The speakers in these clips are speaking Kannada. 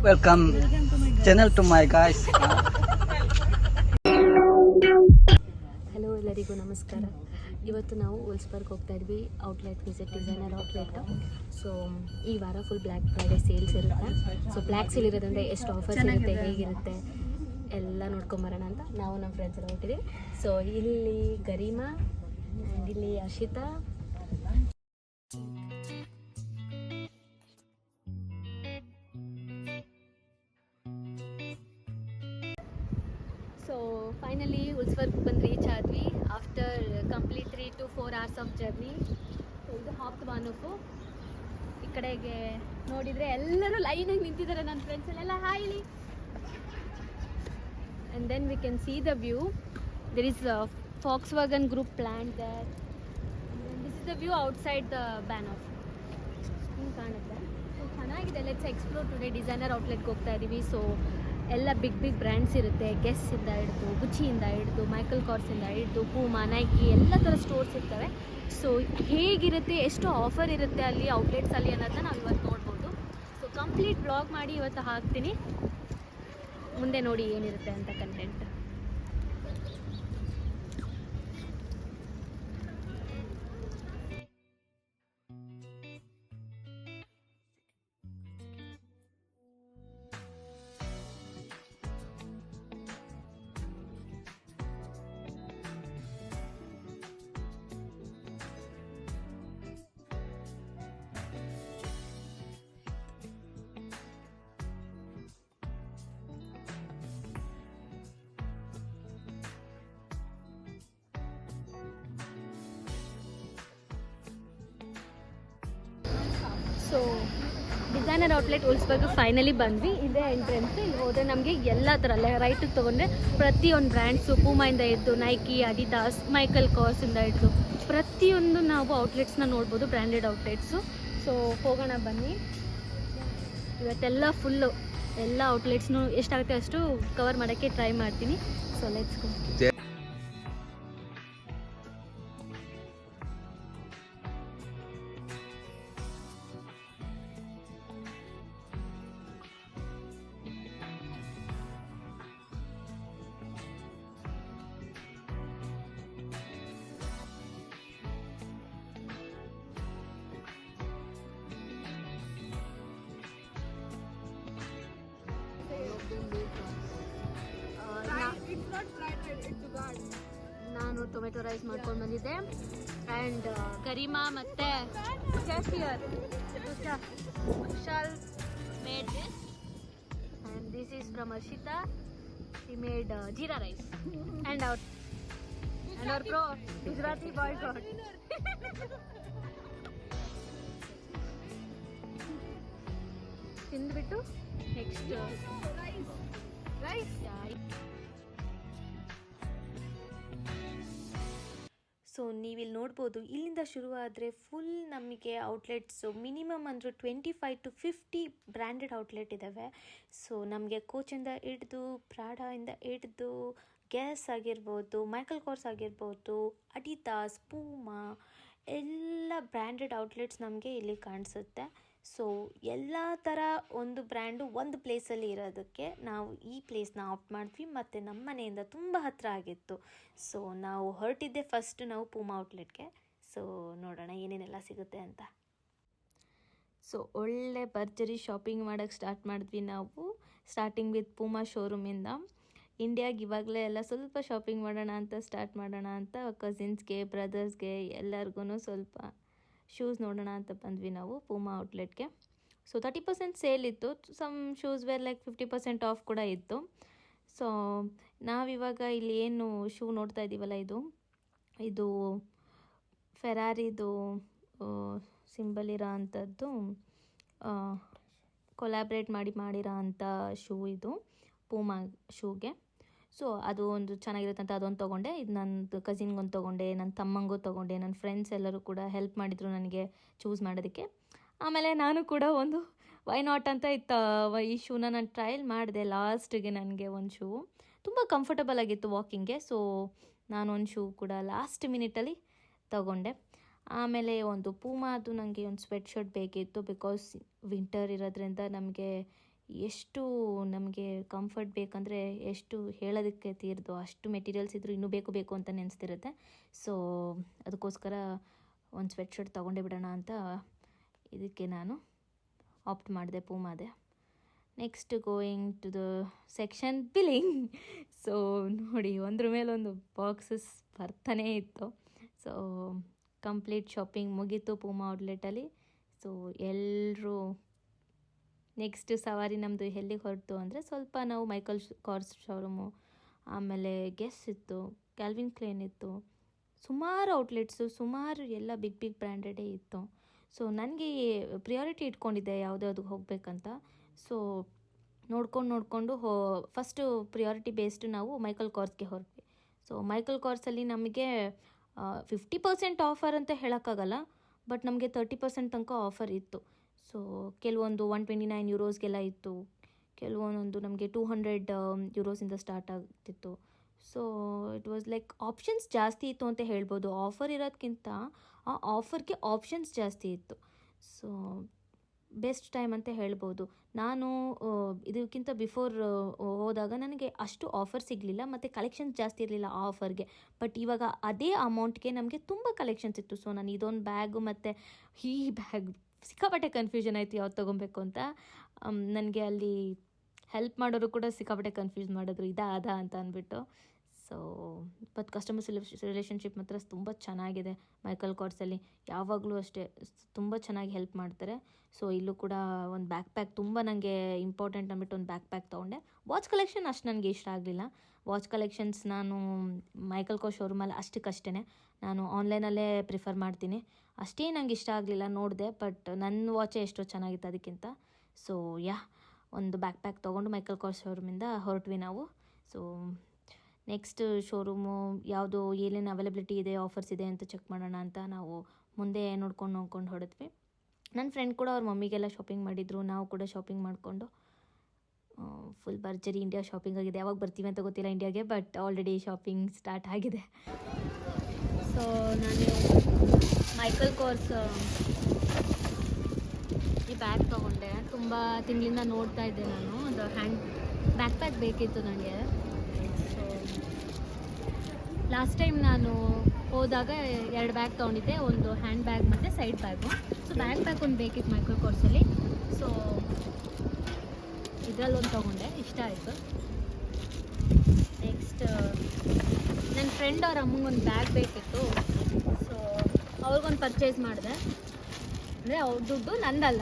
Welcome channel to my guys. Hello ಎಲ್ಲರಿಗೂ ನಮಸ್ಕಾರ. ಇವತ್ತು ನಾವು ಉಲ್ಸ್ಬರ್ಗ್ ಹೋಗ್ತಾ ಇದ್ವಿ outlet visit designer outlet. So ಈ ವಾರ ಫುಲ್ ಬ್ಲ್ಯಾಕ್ ಫ್ರೈಡೇ ಸೇಲ್ಸ್ ಇರುತ್ತೆ. ಸೊ ಬ್ಲ್ಯಾಕ್ ಸೇಲ್ ಇರೋದ್ರಿಂದ ಎಷ್ಟು ಆಫರ್ಸ್ ಇರುತ್ತೆ, ಹೇಗಿರುತ್ತೆ ಎಲ್ಲ ನೋಡ್ಕೊಂಬರೋಣ ಅಂತ ನಾವು ನಮ್ಮ ಫ್ರೆಂಡ್ಸ್ ಎಲ್ಲ ಹೊಟ್ಟಿದ್ದೀವಿ. ಸೊ ಇಲ್ಲಿ ಗರಿಮಾ ಆ್ಯಂಡ್ ಇಲ್ಲಿ ಅರ್ಷಿತಾ. ಸೊ ಫೈನಲಿ ಉಲ್ಸ್ಬರ್ಗ್ ಬಂದು ರೀಚ್ ಆದ್ವಿ after complete 3 to 4 hours of journey. ಇದು ಹಾಪ್ಟ್ ಬಾನುಫು. ಈ ಕಡೆಗೆ ನೋಡಿದರೆ ಎಲ್ಲರೂ ಲೈನಾಗಿ ನಿಂತಿದ್ದಾರೆ ನನ್ನ ಫ್ರೆಂಡ್ಸಲ್ಲೆಲ್ಲ ಹಾಯ್ಲಿ. And then we can see the view. There is Volkswagen Group plant there. This is the view outside the Bahnhof. ಹಿಂಗೆ ಕಾಣುತ್ತೆ. ಸೊ ಚೆನ್ನಾಗಿದೆ. Let's explore today. ಡಿಸೈನರ್ ಔಟ್ಲೆಟ್ಗೆ ಹೋಗ್ತಾ ಇದ್ದೀವಿ. ಸೊ ಎಲ್ಲ ಬಿಗ್ ಬ್ರ್ಯಾಂಡ್ಸ್ ಇರುತ್ತೆ. ಗೆಸ್ಸಿಂದ ಹಿಡಿದು, ಗುಚ್ಚಿಯಿಂದ ಹಿಡಿದು, ಮೈಕಲ್ ಕಾರ್ಸಿಂದ ಹಿಡಿದು, ಪೂಮಾ, ನೈಕಿ ಎಲ್ಲ ಥರ ಸ್ಟೋರ್ಸ್ ಇರ್ತವೆ. ಸೊ ಹೇಗಿರುತ್ತೆ, ಎಷ್ಟು ಆಫರ್ ಇರುತ್ತೆ ಅಲ್ಲಿ ಔಟ್ಲೆಟ್ಸಲ್ಲಿ ಅನ್ನೋದನ್ನ ನಾವು ಇವತ್ತು ನೋಡ್ಬೋದು. ಸೊ ಕಂಪ್ಲೀಟ್ ಬ್ಲಾಗ್ ಮಾಡಿ ಇವತ್ತು ಹಾಕ್ತೀನಿ. ಮುಂದೆ ನೋಡಿ ಏನಿರುತ್ತೆ ಅಂತ content. So designer outlet Wolfsburg finally ಬಂದ್ವಿ. ಇದೇ ಎಂಟ್ರೆನ್ಸ್. ಇಲ್ಲಿ ಹೋದರೆ ನಮಗೆ ಎಲ್ಲ ಥರ ರೈಟಿಗೆ ತೊಗೊಂಡ್ರೆ ಪ್ರತಿಯೊಂದು ಬ್ರ್ಯಾಂಡ್ಸು, ಪೂಮಾಯಿಂದ ಹಿಡಿದು ನೈಕಿ, ಅಡಿದಾಸ್, ಮೈಕಲ್ ಕಾರ್ಸಿಂದ ಹಿಡಿದು ಪ್ರತಿಯೊಂದು ನಾವು ಔಟ್ಲೆಟ್ಸ್ನ ನೋಡ್ಬೋದು, ಬ್ರ್ಯಾಂಡೆಡ್ ಔಟ್ಲೆಟ್ಸು. ಸೊ ಹೋಗೋಣ ಬನ್ನಿ. ಇವತ್ತೆಲ್ಲ ಫುಲ್ಲು ಎಲ್ಲ ಔಟ್ಲೆಟ್ಸ್ನು ಎಷ್ಟಾಗುತ್ತೆ ಅಷ್ಟು ಕವರ್ ಮಾಡೋಕ್ಕೆ ಟ್ರೈ ಮಾಡ್ತೀನಿ. So let's go. ನಾನು ಟೊಮೆಟೊ ರೈಸ್ ಮಾಡ್ಕೊಂಡು ಬಂದಿದ್ದೆ. ಆ್ಯಂಡ್ ಗರಿಮಾ ಮತ್ತು cashier Kushal made this. And this is from Arshita. He made jeera rice. And our pro Gujarati boy got. ತಿಂದ್ಬಿಟ್ಟು ನೆಕ್ಸ್ಟ್ ರೈಸ್. ಸೊ ನೀವಿಲ್ಲಿ ನೋಡ್ಬೋದು, ಇಲ್ಲಿಂದ ಶುರುವಾದರೆ ಫುಲ್ ನಮಗೆ ಔಟ್ಲೆಟ್ಸು ಮಿನಿಮಮ್ ಅಂದರೂ 25 to 50 ಬ್ರ್ಯಾಂಡೆಡ್ ಔಟ್ಲೆಟ್ ಇದ್ದಾವೆ. ಸೊ ನಮಗೆ ಕೋಚಿಂದ ಹಿಡಿದು, ಪ್ರಾಡಾಯಿಂದ ಹಿಡಿದು, ಗ್ಯಾಸ್ ಆಗಿರ್ಬೋದು, ಮೈಕಲ್ ಕಾರ್ಸ್ ಆಗಿರ್ಬೋದು, ಅಡಿದಾಸ್, ಪೂಮಾ ಎಲ್ಲ ಬ್ರ್ಯಾಂಡೆಡ್ ಔಟ್ಲೆಟ್ಸ್ ನಮಗೆ ಇಲ್ಲಿ ಕಾಣಿಸುತ್ತೆ. ಸೊ ಎಲ್ಲ ಥರ ಒಂದು ಬ್ರ್ಯಾಂಡು ಒಂದು ಪ್ಲೇಸಲ್ಲಿ ಇರೋದಕ್ಕೆ ನಾವು ಈ ಪ್ಲೇಸ್ನ ಆಪ್ಟ್ ಮಾಡಿದ್ವಿ. ಮತ್ತು ನಮ್ಮ ಮನೆಯಿಂದ ತುಂಬ ಹತ್ತಿರ ಆಗಿತ್ತು. ಸೊ ನಾವು ಹೊರಟಿದ್ದೆ ಫಸ್ಟ್ ನಾವು ಪೂಮಾ ಔಟ್ಲೆಟ್ಗೆ. ಸೊ ನೋಡೋಣ ಏನೇನೆಲ್ಲ ಸಿಗುತ್ತೆ ಅಂತ. ಸೊ ಒಳ್ಳೆ ಭರ್ಜರಿ ಶಾಪಿಂಗ್ ಮಾಡೋಕ್ಕೆ ಸ್ಟಾರ್ಟ್ ಮಾಡಿದ್ವಿ ನಾವು. ಸ್ಟಾರ್ಟಿಂಗ್ ವಿತ್ ಪೂಮಾ ಶೋರೂಮಿಂದ. ಇಂಡಿಯಾಗೆ ಇವಾಗಲೇ ಎಲ್ಲ ಸ್ವಲ್ಪ ಶಾಪಿಂಗ್ ಮಾಡೋಣ ಅಂತ ಸ್ಟಾರ್ಟ್ ಮಾಡೋಣ ಅಂತ ಕಸಿನ್ಸ್ಗೆ, ಬ್ರದರ್ಸ್ಗೆ ಎಲ್ಲರಿಗೂ ಸ್ವಲ್ಪ ಶೂಸ್ ನೋಡೋಣ ಅಂತ ಬಂದ್ವಿ ನಾವು ಪೂಮಾ ಔಟ್ಲೆಟ್ಗೆ. ಸೊ 30% ಸೇಲ್ ಇತ್ತು. Some shoes were like 50% off ಕೂಡ ಇತ್ತು. ಸೊ ನಾವಿವಾಗ ಇಲ್ಲಿ ಏನು ಶೂ ನೋಡ್ತಾ ಇದ್ದೀವಲ್ಲ, ಇದು ಫೆರಾರಿದು ಸಿಂಬಲ್ ಇರೋ ಅಂಥದ್ದು, ಕೊಲಾಬ್ರೇಟ್ ಮಾಡಿರೋ ಅಂಥ ಶೂ ಇದು ಪೂಮಾ ಶೂಗೆ. ಸೊ ಅದು ಒಂದು ಚೆನ್ನಾಗಿರುತ್ತೆ ಅಂತ ಅದೊಂದು ತೊಗೊಂಡೆ. ಇದು ನನ್ನ ಕಸಿನ್ಗೊಂದು ತೊಗೊಂಡೆ, ನನ್ನ ತಮ್ಮಂಗೂ ತೊಗೊಂಡೆ. ನನ್ನ ಫ್ರೆಂಡ್ಸ್ ಎಲ್ಲರೂ ಕೂಡ ಹೆಲ್ಪ್ ಮಾಡಿದರು ನನಗೆ ಚೂಸ್ ಮಾಡೋದಕ್ಕೆ. ಆಮೇಲೆ ನಾನು ಕೂಡ ಒಂದು ವೈ ನಾಟ್ ಅಂತ ಇತ್ತು ಈ ಶೂನ ನಾನು ಟ್ರಯಲ್ ಮಾಡಿದೆ. ಲಾಸ್ಟಿಗೆ ನನಗೆ ಒಂದು ಶೂ ತುಂಬ ಕಂಫರ್ಟಬಲ್ ಆಗಿತ್ತು ವಾಕಿಂಗ್ಗೆ. ಸೊ ನಾನೊಂದು ಶೂ ಕೂಡ ಲಾಸ್ಟ್ ಮಿನಿಟಲ್ಲಿ ತೊಗೊಂಡೆ. ಆಮೇಲೆ ಒಂದು ಪೂಮಾದು ನನಗೆ ಒಂದು ಸ್ವೆಟ್ ಶರ್ಟ್ ಬೇಕಿತ್ತು. ಬಿಕಾಸ್ ವಿಂಟರ್ ಇರೋದ್ರಿಂದ ನಮಗೆ ಎಷ್ಟು ನಮಗೆ ಕಂಫರ್ಟ್ ಬೇಕಂದರೆ ಎಷ್ಟು ಹೇಳೋದಕ್ಕೆ ತೀರ್ದು ಅಷ್ಟು ಮೆಟೀರಿಯಲ್ಸ್ ಇದ್ದರೂ ಇನ್ನೂ ಬೇಕು ಬೇಕು ಅಂತ ನೆನೆಸ್ತಿರುತ್ತೆ. ಸೊ ಅದಕ್ಕೋಸ್ಕರ ಒಂದು ಸ್ವೆಟ್ ಶರ್ಟ್ ತೊಗೊಂಡೇ ಬಿಡೋಣ ಅಂತ ಇದಕ್ಕೆ ನಾನು ಆಪ್ಟ್ ಮಾಡಿದೆ, ಪೂಮಾದೆ. Next going to the section billing. So ನೋಡಿ, ಒಂದ್ರ ಮೇಲೊಂದು ಬಾಕ್ಸಸ್ ಬರ್ತಾನೇ ಇತ್ತು. ಸೊ ಕಂಪ್ಲೀಟ್ ಶಾಪಿಂಗ್ ಮುಗೀತು ಪೂಮಾ ಔಟ್ಲೆಟಲ್ಲಿ. ಸೊ ಎಲ್ಲರೂ ನೆಕ್ಸ್ಟ್ ಸವಾರಿ ನಮ್ಮದು ಎಲ್ಲಿಗೆ ಹೊರಟು ಅಂದರೆ, ಸ್ವಲ್ಪ ನಾವು ಮೈಕಲ್ ಕಾರ್ಸ್ ಶೋರೂಮು, ಆಮೇಲೆ ಗೆಸ್ ಇತ್ತು, ಕ್ಯಾಲ್ವಿನ್ ಕ್ಲೇನ್ ಇತ್ತು, ಸುಮಾರು ಔಟ್ಲೆಟ್ಸು, ಸುಮಾರು ಎಲ್ಲ ಬಿಗ್ ಬಿಗ್ ಬ್ರ್ಯಾಂಡೆಡೇ ಇತ್ತು. ಸೊ ನನಗೆ ಪ್ರಿಯಾರಿಟಿ ಇಟ್ಕೊಂಡಿದ್ದೆ ಯಾವುದ್ಯಾವ್ದಕ್ಕೆ ಹೋಗಬೇಕಂತ. ಸೊ ನೋಡಿಕೊಂಡು ಫಸ್ಟು ಪ್ರಿಯಾರಿಟಿ ಬೇಸ್ಡ್ ನಾವು ಮೈಕಲ್ ಕಾರ್ಸ್ಗೆ ಹೊರಟ್ವಿ. ಸೊ ಮೈಕಲ್ ಕಾರ್ಸಲ್ಲಿ ನಮಗೆ 50% ಆಫರ್ ಅಂತ ಹೇಳೋಕ್ಕಾಗಲ್ಲ, ಬಟ್ ನಮಗೆ 30% ತನಕ ಆಫರ್ ಇತ್ತು. ಸೊ ಕೆಲವೊಂದು 129 ಯೂರೋಸ್ಗೆಲ್ಲ ಇತ್ತು, ಕೆಲವೊಂದೊಂದು ನಮಗೆ 200 ಯೂರೋಸಿಂದ ಸ್ಟಾರ್ಟ್ ಆಗ್ತಿತ್ತು. So it was like options ಜಾಸ್ತಿ ಇತ್ತು ಅಂತ ಹೇಳ್ಬೋದು. ಆಫರ್ ಇರೋದಕ್ಕಿಂತ ಆ ಆಫರ್ಗೆ ಆಪ್ಷನ್ಸ್ ಜಾಸ್ತಿ ಇತ್ತು. ಸೊ ಬೆಸ್ಟ್ ಟೈಮ್ ಅಂತ ಹೇಳ್ಬೋದು. ನಾನು ಇದಕ್ಕಿಂತ ಬಿಫೋರ್ ಹೋದಾಗ ನನಗೆ ಅಷ್ಟು ಆಫರ್ ಸಿಗಲಿಲ್ಲ ಮತ್ತು ಕಲೆಕ್ಷನ್ಸ್ ಜಾಸ್ತಿ ಇರಲಿಲ್ಲ ಆ ಆಫರ್ಗೆ. ಬಟ್ ಇವಾಗ ಅದೇ ಅಮೌಂಟ್ಗೆ ನಮಗೆ ತುಂಬ ಕಲೆಕ್ಷನ್ಸ್ ಇತ್ತು. ಸೊ ನಾನು ಇದೊಂದು ಬ್ಯಾಗು ಮತ್ತು ಈ ಬ್ಯಾಗ್ ಸಿಕ್ಕಾಪಟ್ಟೆ ಕನ್ಫ್ಯೂಷನ್ ಆಯಿತು ಯಾವ್ದು ತೊಗೊಬೇಕು ಅಂತ. ನನಗೆ ಅಲ್ಲಿ ಹೆಲ್ಪ್ ಮಾಡೋರು ಕೂಡ ಸಿಕ್ಕಾಪಟ್ಟೆ ಕನ್ಫ್ಯೂಸ್ ಮಾಡಿದ್ರು, ಇದಾ ಅಂತ ಅಂದ್ಬಿಟ್ಟು. ಸೊ ಬಟ್ ಕಸ್ಟಮರ್ ರಿಲೇಷನ್ಶಿಪ್ ಮಾತ್ರ ತುಂಬ ಚೆನ್ನಾಗಿದೆ ಮೈಕಲ್ ಕಾರ್ಸಲ್ಲಿ. ಯಾವಾಗಲೂ ಅಷ್ಟೇ ತುಂಬ ಚೆನ್ನಾಗಿ ಹೆಲ್ಪ್ ಮಾಡ್ತಾರೆ. ಸೊ ಇಲ್ಲೂ ಕೂಡ ಒಂದು ಬ್ಯಾಕ್ ಪ್ಯಾಕ್ ತುಂಬ ನನಗೆ ಇಂಪಾರ್ಟೆಂಟ್ ಅಂದ್ಬಿಟ್ಟು ಒಂದು ಬ್ಯಾಕ್ ಪ್ಯಾಕ್ ತೊಗೊಂಡೆ. ವಾಚ್ ಕಲೆಕ್ಷನ್ ಅಷ್ಟು ನನಗೆ ಇಷ್ಟ ಆಗಲಿಲ್ಲ. ವಾಚ್ ಕಲೆಕ್ಷನ್ಸ್ ನಾನು ಮೈಕಲ್ ಕಾರ್ಸ್ ಶೋರೂಮಲ್ಲಿ ಅಷ್ಟಕ್ಕಷ್ಟೇ, ನಾನು ಆನ್ಲೈನಲ್ಲೇ ಪ್ರಿಫರ್ ಮಾಡ್ತೀನಿ. ಅಷ್ಟೇ ನಂಗೆ ಇಷ್ಟ ಆಗಲಿಲ್ಲ, ನೋಡಿದೆ, ಬಟ್ ನನ್ನ ವಾಚೇ ಎಷ್ಟೋ ಚೆನ್ನಾಗಿತ್ತು ಅದಕ್ಕಿಂತ. ಸೊ ಒಂದು ಬ್ಯಾಕ್ ಪ್ಯಾಕ್ ತೊಗೊಂಡು ಮೈಕಲ್ ಕಾರ್ಸ್ ಶೋರೂಮಿಂದ ಹೊರಟ್ವಿ ನಾವು. ಸೊ ನೆಕ್ಸ್ಟ್ ಶೋರೂಮು ಯಾವುದು ಏನೇನು ಅವೈಲಬಿಲಿಟಿ ಇದೆ, ಆಫರ್ಸ್ ಇದೆ ಅಂತ ಚೆಕ್ ಮಾಡೋಣ ಅಂತ ನಾವು ಮುಂದೆ ನೋಡ್ಕೊಂಡು ಹೊರಟ್ವಿ. ನನ್ನ ಫ್ರೆಂಡ್ ಕೂಡ ಅವ್ರ ಮಮ್ಮಿಗೆಲ್ಲ ಶಾಪಿಂಗ್ ಮಾಡಿದರು. ನಾವು ಕೂಡ ಶಾಪಿಂಗ್ ಮಾಡಿಕೊಂಡು ಫುಲ್ ಭರ್ಜರಿ ಇಂಡಿಯಾ ಶಾಪಿಂಗ್ ಆಗಿದೆ. ಯಾವಾಗ ಬರ್ತೀವಿ ಅಂತ ಗೊತ್ತಿಲ್ಲ ಇಂಡಿಯಾಗೆ, ಬಟ್ ಆಲ್ರೆಡಿ ಶಾಪಿಂಗ್ ಸ್ಟಾರ್ಟ್ ಆಗಿದೆ. ಸೊ ನಾನು ಮೈಕಲ್ ಕಾರ್ಸ್ ಈ ಬ್ಯಾಗ್ ತೊಗೊಂಡೆ. ತುಂಬ ತಿಂಗಳಿಂದ ನೋಡ್ತಾ ಇದ್ದೆ ನಾನು. ಅದು ಹ್ಯಾಂಡ್ ಬ್ಯಾಕ್ ಪ್ಯಾಕ್ ಬೇಕಿತ್ತು ನನಗೆ. ಸೊ ಲಾಸ್ಟ್ ಟೈಮ್ ನಾನು ಹೋದಾಗ 2 ಬ್ಯಾಗ್ ತೊಗೊಂಡಿದ್ದೆ, ಒಂದು ಹ್ಯಾಂಡ್ ಬ್ಯಾಗ್ ಮತ್ತು side bag. So back pack ಒಂದು ಬೇಕಿತ್ತು ಮೈಕಲ್ ಕಾರ್ಸಲ್ಲಿ. ಸೊ ಇದರಲ್ಲೊಂದು ತೊಗೊಂಡೆ, ಇಷ್ಟ ಆಯಿತು. ನೆಕ್ಸ್ಟ್ ನನ್ನ ಫ್ರೆಂಡ್ ಅವ್ರ ಅಮ್ಮಂಗೊಂದು ಬ್ಯಾಗ್ ಬೇಕಿತ್ತು. ಸೊ ಅವ್ರಿಗೊಂದು ಪರ್ಚೇಸ್ ಮಾಡಿದೆ. ಅಂದರೆ ಅವ್ರ ದುಡ್ಡು ನಂದಲ್ಲ.